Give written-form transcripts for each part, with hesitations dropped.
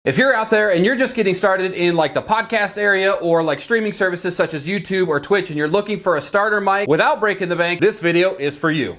If you're out there and you're just getting started in like the podcast area or like streaming services such as YouTube or Twitch and you're looking for a starter mic without breaking the bank, this video is for you.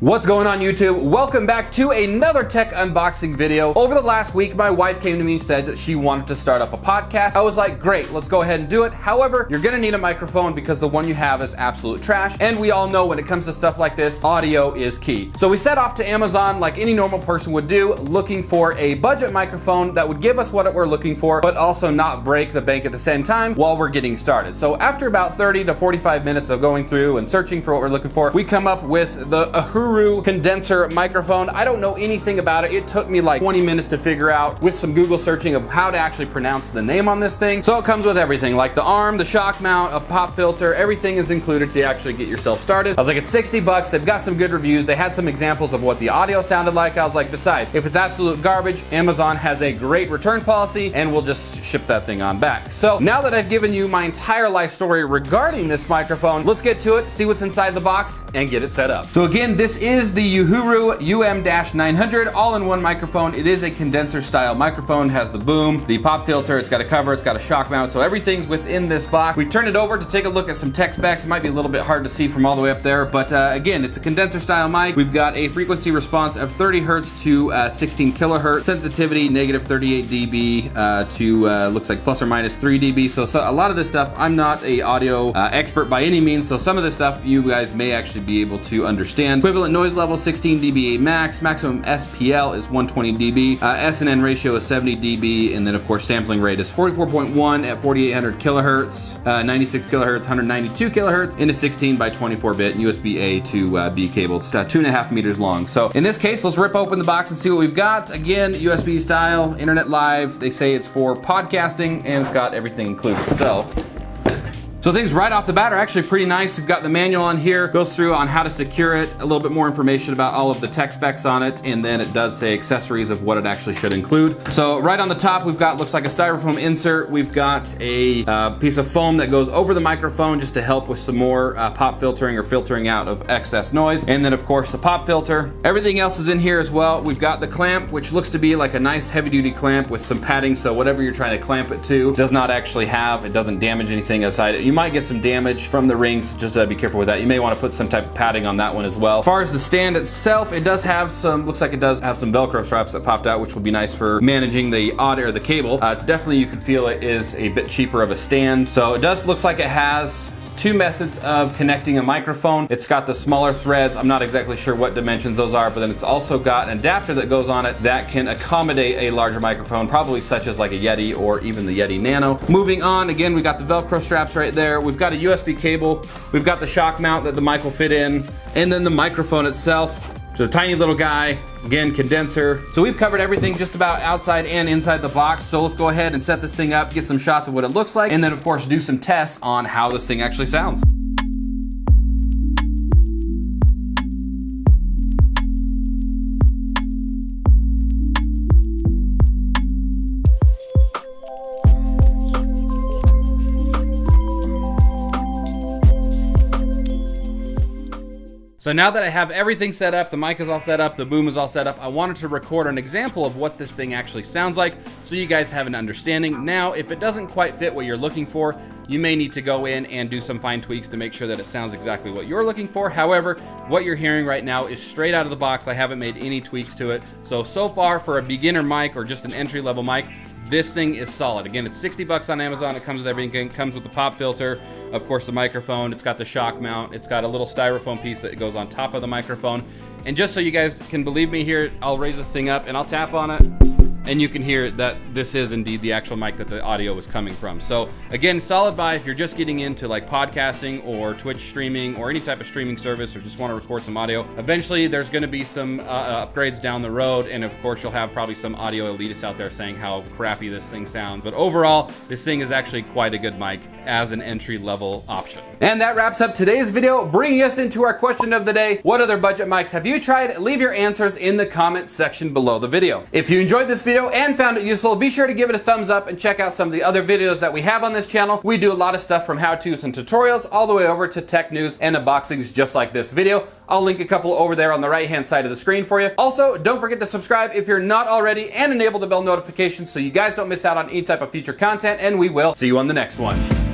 What's going on YouTube? Welcome back to another tech unboxing video. Over the last week, my wife came to me and said that she wanted to start up a podcast. I was like, great, let's go ahead and do it. However, you're gonna need a microphone because the one you have is absolute trash. And we all know when it comes to stuff like this, audio is key. So we set off to Amazon like any normal person would do, looking for a budget microphone that would give us what we're looking for, but also not break the bank at the same time while we're getting started. So after about 30 to 45 minutes of going through and searching for what we're looking for, we come up with the Uhuru condenser microphone. I don't know anything about it. It took me like 20 minutes to figure out with some Google searching of how to actually pronounce the name on this thing. So it comes with everything, like the arm, the shock mount, a pop filter, everything is included to actually get yourself started. I was like, it's 60 bucks. They've got some good reviews. They had some examples of what the audio sounded like. I was like, besides, if it's absolute garbage, Amazon has a great return policy and we'll just ship that thing on back. So now that I've given you my entire life story regarding this microphone, let's get to it, see what's inside the box and get it set up. So again, this is the Uhuru UM-900 all-in-one microphone. It is a condenser style microphone, has the boom, the pop filter, it's got a cover, it's got a shock mount, so everything's within this box. We turned it over to take a look at some tech specs. It might be a little bit hard to see from all the way up there, but again, it's a condenser style mic. We've got a frequency response of 30 hertz to 16 kilohertz, sensitivity negative 38 dB to looks like plus or minus 3 dB. So a lot of this stuff, I'm not a audio expert by any means, so some of this stuff you guys may actually be able to understand. Equivalent noise level 16 dB max, maximum SPL is 120 dB, S&N ratio is 70 dB, and then of course sampling rate is 44.1 at 4800 kilohertz, 96 kilohertz, 192 kilohertz, into 16 by 24 bit USB A to B cable. It's 2.5 meters long. So in this case, let's rip open the box and see what we've got. Again, USB style, internet live. They say it's for podcasting and it's got everything included. So things right off the bat are actually pretty nice. We've got the manual on here, goes through on how to secure it, a little bit more information about all of the tech specs on it, and then it does say accessories of what it actually should include. So right on the top, we've got, looks like a styrofoam insert. We've got a piece of foam that goes over the microphone just to help with some more pop filtering or filtering out of excess noise. And then of course the pop filter. Everything else is in here as well. We've got the clamp, which looks to be like a nice heavy duty clamp with some padding, so whatever you're trying to clamp it to does not actually have, it doesn't damage anything outside it. You might get some damage from the rings, just be careful with that. You may want to put some type of padding on that one as well. As far as the stand itself, it does have some, looks like it does have some Velcro straps that popped out, which will be nice for managing the audio or the cable. It's definitely, you can feel it is a bit cheaper of a stand. So it does, looks like it has two methods of connecting a microphone. It's got the smaller threads. I'm not exactly sure what dimensions those are, but then it's also got an adapter that goes on it that can accommodate a larger microphone, probably such as like a Yeti or even the Yeti Nano. Moving on, again, we got the Velcro straps right there. We've got a USB cable. We've got the shock mount that the mic will fit in. And then the microphone itself, which is a tiny little guy. Again, condenser. So we've covered everything just about outside and inside the box. So let's go ahead and set this thing up, get some shots of what it looks like, and then of course do some tests on how this thing actually sounds. So now that I have everything set up, the mic is all set up, the boom is all set up, I wanted to record an example of what this thing actually sounds like so you guys have an understanding. Now, if it doesn't quite fit what you're looking for, you may need to go in and do some fine tweaks to make sure that it sounds exactly what you're looking for. However, what you're hearing right now is straight out of the box. I haven't made any tweaks to it. So far for a beginner mic or just an entry-level mic, this thing is solid. Again, it's 60 bucks on Amazon. It comes with everything. It comes with the pop filter, of course the microphone, it's got the shock mount, it's got a little styrofoam piece that goes on top of the microphone. And just so you guys can believe me here, I'll raise this thing up and I'll tap on it. And you can hear that this is indeed the actual mic that the audio is coming from. So again, solid buy if you're just getting into like podcasting or Twitch streaming or any type of streaming service or just want to record some audio. Eventually there's going to be some upgrades down the road, and of course you'll have probably some audio elitists out there saying how crappy this thing sounds. But overall, this thing is actually quite a good mic as an entry-level option. And that wraps up today's video, bringing us into our question of the day. What other budget mics have you tried? Leave your answers in the comment section below the video. If you enjoyed this video, video and found it useful, be sure to give it a thumbs up and check out some of the other videos that we have on this channel. We do a lot of stuff from how-tos and tutorials all the way over to tech news and unboxings just like this video. I'll link a couple over there on the right-hand side of the screen for you. Also, don't forget to subscribe if you're not already and enable the bell notifications so you guys don't miss out on any type of future content, and we will see you on the next one.